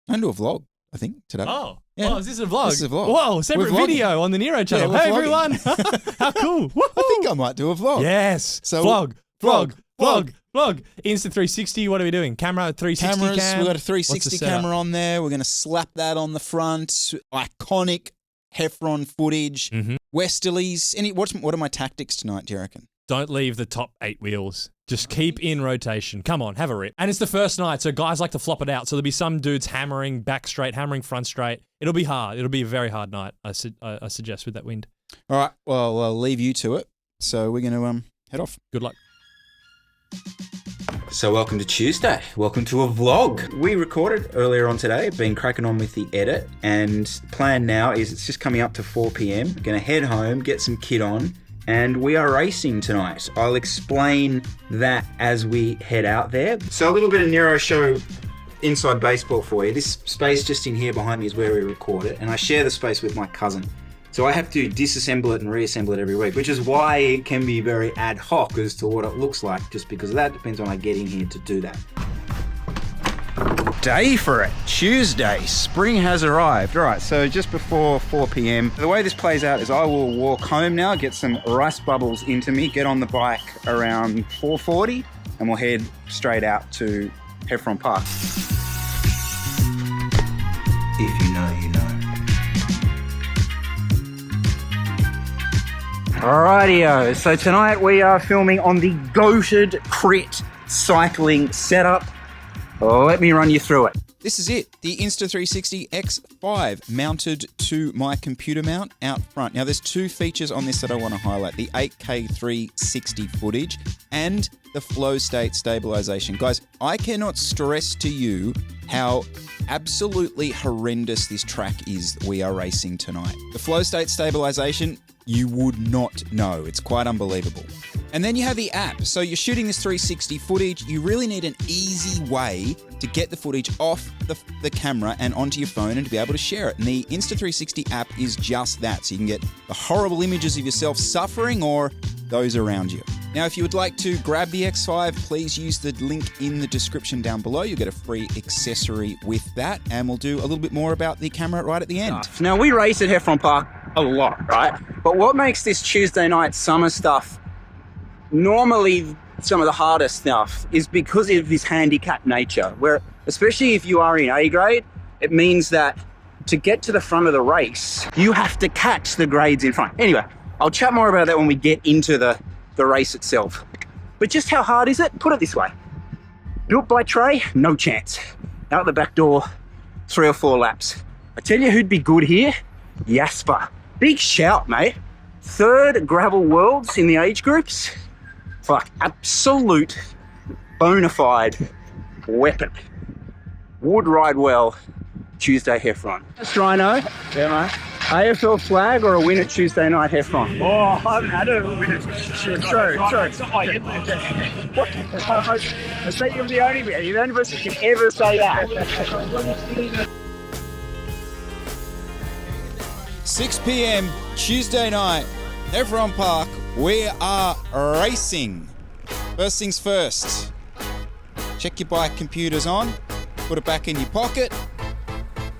I'm going to do a vlog, I think, today. Oh. Yeah. Oh, is this a vlog? This is a vlog. Whoa, separate video on the Nero channel. Yeah, hey, we're everyone. How cool. I think I might do a vlog. Yes. So vlog. Insta 360, what are we doing? Camera 360 Cameras, cam? we've got a 360 camera on there. We're going to slap that on the front. Iconic Heffron footage. Mm-hmm. Westerlies. What are my tactics tonight, do you reckon? Don't leave the top 8 wheels. Just keep in rotation. Come on, have a rip. And it's the first night, so guys like to flop it out. So there'll be some dudes hammering back straight, hammering front straight. It'll be hard. It'll be a very hard night, I suggest, with that wind. All right, well, I'll leave you to it. So we're going to head off. Good luck. So welcome to Tuesday. Welcome to a vlog. We recorded earlier on today, been cracking on with the edit, and plan now is it's just coming up to 4 p.m. Gonna head home, get some kit on, and we are racing tonight. I'll explain that as we head out there. So a little bit of Nero Show inside baseball for you. This space just in here behind me is where we record it, and I share the space with my cousin. So I have to disassemble it and reassemble it every week, which is why it can be very ad hoc as to what it looks like, just because of that. Depends on I get in here to do that. Day for it, Tuesday. Spring has arrived. All right, so just before 4 p.m. The way this plays out is I will walk home now, get some rice bubbles into me, get on the bike around 4:40, and we'll head straight out to Heffron Park. If you know, you know. Alrightio, so tonight we are filming on the goated crit cycling setup. Let me run you through it. This is it, the Insta360 X5 mounted to my computer mount out front. Now there's two features on this that I want to highlight, the 8K 360 footage and the flow state stabilization. Guys, I cannot stress to you how absolutely horrendous this track is that we are racing tonight. The flow state stabilization, you would not know. It's quite unbelievable. And then you have the app. So you're shooting this 360 footage. You really need an easy way to get the footage off the camera and onto your phone and to be able to share it. And the Insta360 app is just that. So you can get the horrible images of yourself suffering or those around you. Now, if you would like to grab the X5, please use the link in the description down below. You'll get a free accessory with that. And we'll do a little bit more about the camera right at the end. Now, we race at Heffron Park a lot, right? But what makes this Tuesday night summer stuff normally some of the hardest stuff is because of this handicap nature, where especially if you are in A grade, it means that to get to the front of the race, you have to catch the grades in front. Anyway, I'll chat more about that when we get into the race itself. But just how hard is it? Put it this way. Built by Trey, no chance. Out the back door, 3 or 4 laps. I tell you who'd be good here, Jasper. Big shout, mate. 3rd gravel worlds in the age groups. Fuck, absolute bona fide weapon. Would ride well Tuesday Heffron. Rhino, yeah, mate. AFL flag or a win at Tuesday night Heffron? Oh, I haven't had a win at True. I say you're the only man. You're the only person who can ever say that. 6 p.m. Tuesday night, Heffron Park, we are racing. First things first, check your bike computers on, put it back in your pocket,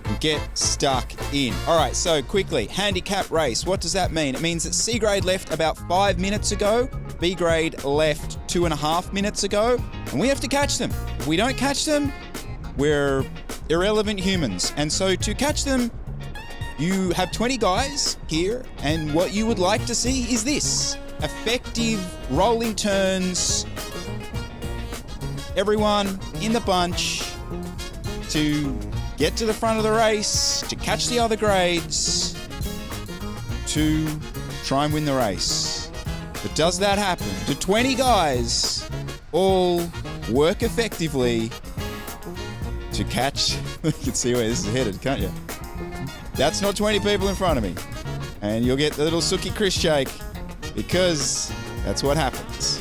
and get stuck in. All right, so quickly, handicap race. What does that mean? It means that C grade left about 5 minutes ago, B grade left 2.5 minutes ago, and we have to catch them. If we don't catch them, we're irrelevant humans. And so to catch them, you have 20 guys here, and what you would like to see is this. Effective rolling turns, everyone in the bunch to get to the front of the race, to catch the other grades, to try and win the race. But does that happen? Do 20 guys all work effectively to catch? You can see where this is headed, can't you? That's not 20 people in front of me. And you'll get the little Suki Chris shake because that's what happens.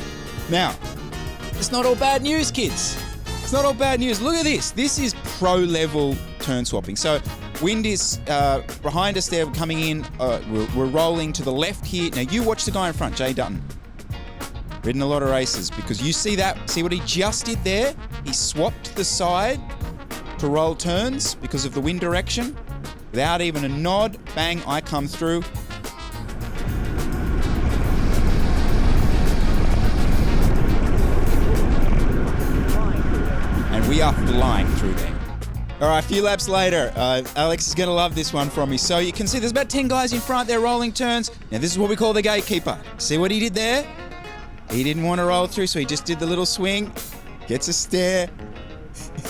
Now, it's not all bad news, kids. It's not all bad news. Look at this. This is pro-level turn swapping. So wind is behind us there coming in. We're rolling to the left here. Now, you watch the guy in front, Jay Dutton. Ridden a lot of races because you see that. See what he just did there? He swapped the side to roll turns because of the wind direction. Without even a nod, bang, I come through. And we are flying through there. All right, a few laps later, Alex is going to love this one from me. So you can see there's about 10 guys in front there rolling turns. Now this is what we call the gatekeeper. See what he did there? He didn't want to roll through, so he just did the little swing, gets a stare,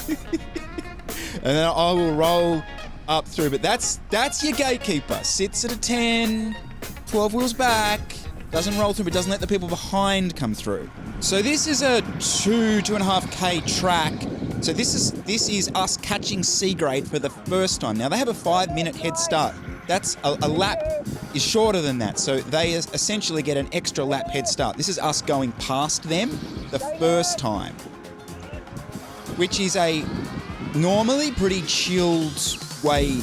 and then I will roll up through. But that's your gatekeeper. Sits at a 10, 12 wheels back, doesn't roll through, but doesn't let the people behind come through. So this is a 2.5K track. So this is us catching C grade for the first time. Now they have a 5-minute head start. That's a lap is shorter than that. So they essentially get an extra lap head start. This is us going past them the first time, which is a normally pretty chilled way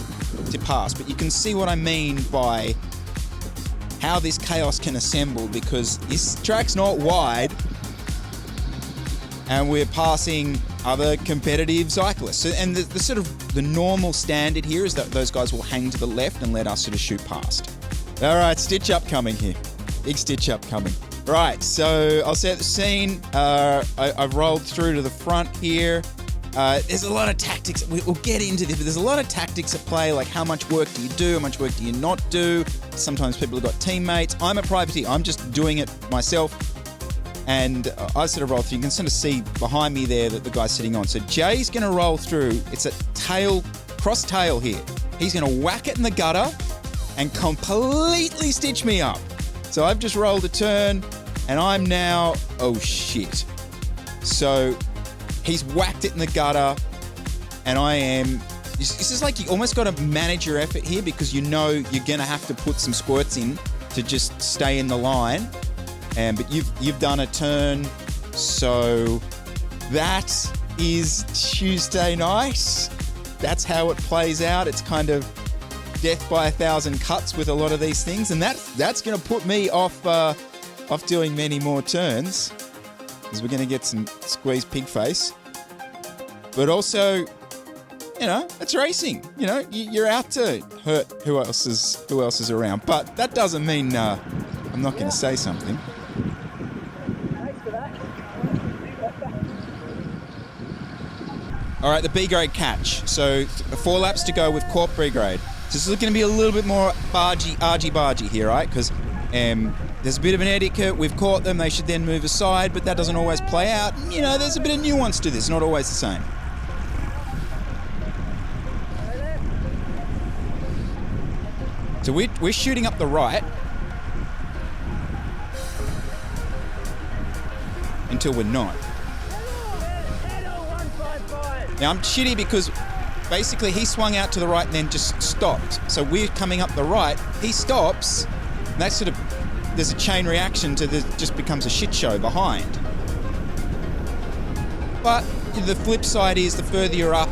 to pass. But you can see what I mean by how this chaos can assemble, because this track's not wide and we're passing other competitive cyclists. And the sort of the normal standard here is that those guys will hang to the left and let us sort of shoot past. All right, stitch up coming here. Big stitch up coming. Right, so I'll set the scene. I've rolled through to the front here. There's a lot of tactics. We'll get into this, but there's a lot of tactics at play, like how much work do you do, how much work do you not do. Sometimes people have got teammates. I'm a privateer. I'm just doing it myself. And I sort of roll through. You can sort of see behind me there that the guy's sitting on. So Jay's going to roll through. It's a cross tail here. He's going to whack it in the gutter and completely stitch me up. So I've just rolled a turn and I'm now, oh shit. So he's whacked it in the gutter and I am, this is like you almost got to manage your effort here, because you know you're going to have to put some squirts in to just stay in the line. But you've done a turn, so that is Tuesday night. That's how it plays out. It's kind of death by 1,000 cuts with a lot of these things, and that's going to put me off doing many more turns, because we're going to get some squeezed pig face. But also, you know, it's racing. You know, you're out to hurt who else is around. But that doesn't mean I'm not going to say something. All right, the B grade catch. So 4 laps to go with Corp B grade. So this is going to be a little bit more argy-bargy here, right? Because there's a bit of an etiquette. We've caught them. They should then move aside, but that doesn't always play out. You know, there's a bit of nuance to this. Not always the same. So we're shooting up the right until we're not. Now I'm shitty because basically he swung out to the right and then just stopped. So we're coming up the right, he stops, and that sort of, there's a chain reaction to this, just becomes a shit show behind. But the flip side is the further you're up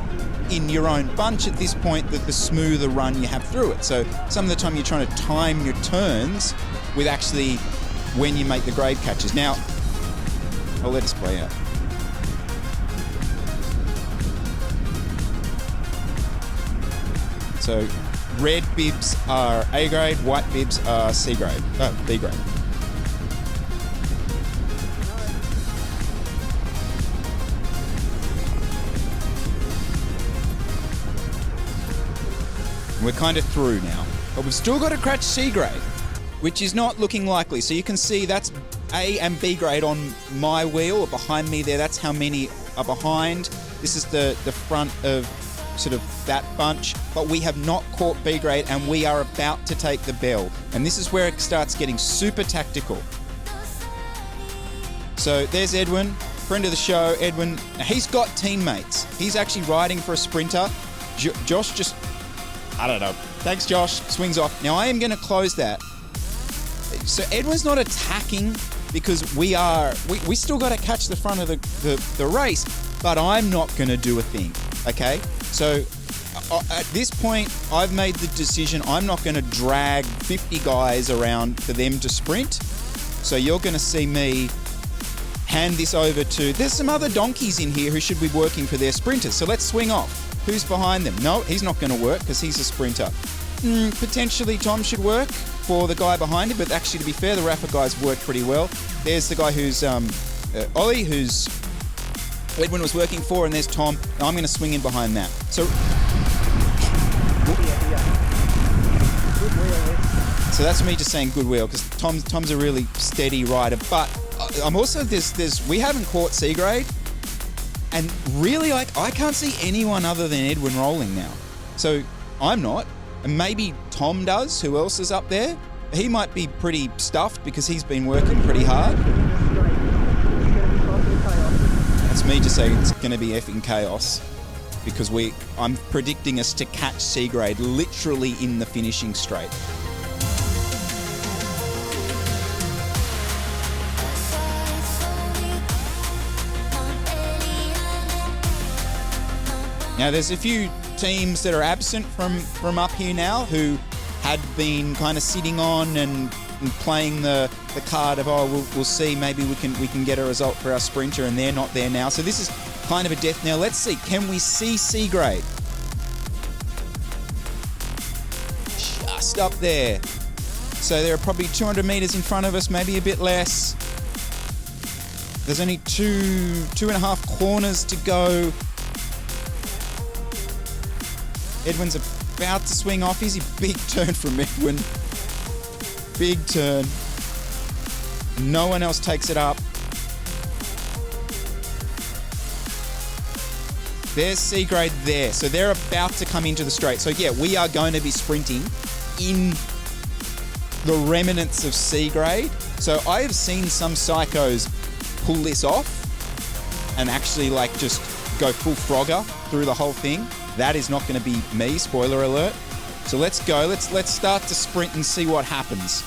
in your own bunch at this point, the smoother run you have through it. So some of the time you're trying to time your turns with actually when you make the grade catches. Now, I'll let us play out. So red bibs are A grade, white bibs are C grade, B grade. We're kind of through now, but we've still got to catch C grade, which is not looking likely. So you can see that's A and B grade on my wheel, or behind me there. That's how many are behind. This is the front of sort of that bunch, but we have not caught B grade and we are about to take the bell. And this is where it starts getting super tactical. So there's Edwin, friend of the show, Edwin. Now he's got teammates. He's actually riding for a sprinter. Josh just, I don't know. Thanks, Josh. Swings off. Now I am going to close that. So Edwin's not attacking because we still got to catch the front of the race, but I'm not going to do a thing. Okay? So at this point, I've made the decision I'm not going to drag 50 guys around for them to sprint. So you're going to see me hand this over to, there's some other donkeys in here who should be working for their sprinters. So let's swing off. Who's behind them? No, he's not going to work because he's a sprinter. Potentially Tom should work for the guy behind him, but actually, to be fair, the Rafa guys work pretty well. There's the guy who's Ollie, who's Edwin was working for, and there's Tom. And I'm going to swing in behind that. So that's me just saying good wheel, because Tom's a really steady rider. But I'm also we haven't caught C grade, and really I can't see anyone other than Edwin rolling now. So I'm not, and maybe Tom does. Who else is up there? He might be pretty stuffed because he's been working pretty hard. That's me just saying it's going to be effing chaos, because I'm predicting us to catch C grade literally in the finishing straight. Now, there's a few teams that are absent from up here now who had been kind of sitting on and playing the card of, we'll see, maybe we can get a result for our sprinter, and they're not there now. So this is kind of a death knell. Let's see, can we see C grade? Just up there. So there are probably 200 metres in front of us, maybe a bit less. There's only two and a half corners to go. Edwin's about to swing off. Here's a big turn from Edwin. Big turn. No one else takes it up. There's C grade there. So they're about to come into the straight. So yeah, we are going to be sprinting in the remnants of C grade. So I have seen some psychos pull this off and actually just go full Frogger through the whole thing. That is not going to be me, spoiler alert. So let's go. Let's start to sprint and see what happens.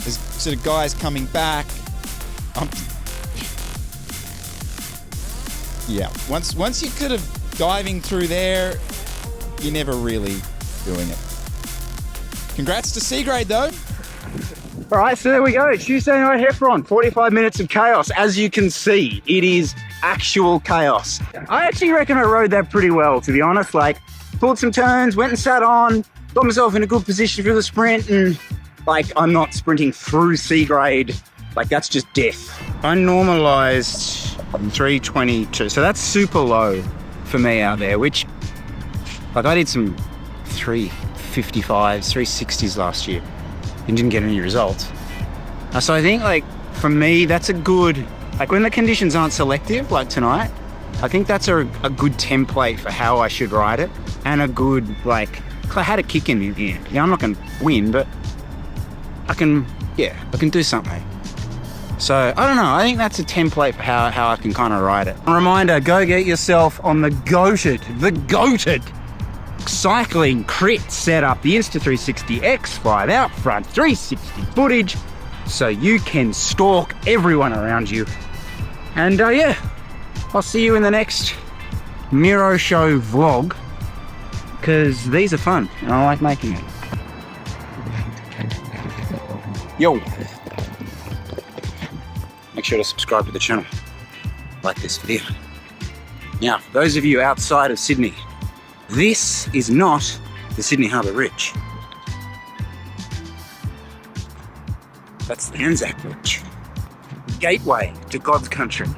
There's sort of guys coming back. Yeah, once you're kind of diving through there, you're never really doing it. Congrats to C grade though. All right, so there we go. Tuesday night Heffron, 45 minutes of chaos. As you can see, it is actual chaos. I actually reckon I rode that pretty well, to be honest. Pulled some turns, went and sat on, got myself in a good position for the sprint, and I'm not sprinting through C grade. That's just death. I normalized 322, so that's super low for me out there, which, I did some 355s, 360s last year and didn't get any results. So I think, for me, that's a good, when the conditions aren't selective, like tonight, I think that's a good template for how I should ride it, and a good, I had a kick in the end. Yeah, I'm not going to win, but I can do something. So, I don't know, I think that's a template for how I can kind of ride it. A reminder, go get yourself on the goated cycling crit setup, the Insta360 X5 out front 360 footage, so you can stalk everyone around you. And I'll see you in the next Nero Show vlog, because these are fun and I like making it. Yo! Make sure to subscribe to the channel, like this video. Now, for those of you outside of Sydney, this is not the Sydney Harbour Bridge. That's the Anzac Bridge. Gateway to God's country.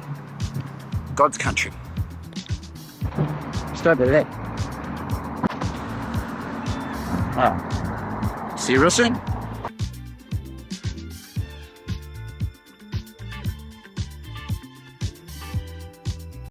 God's country. Just over there. Alright. See you real soon.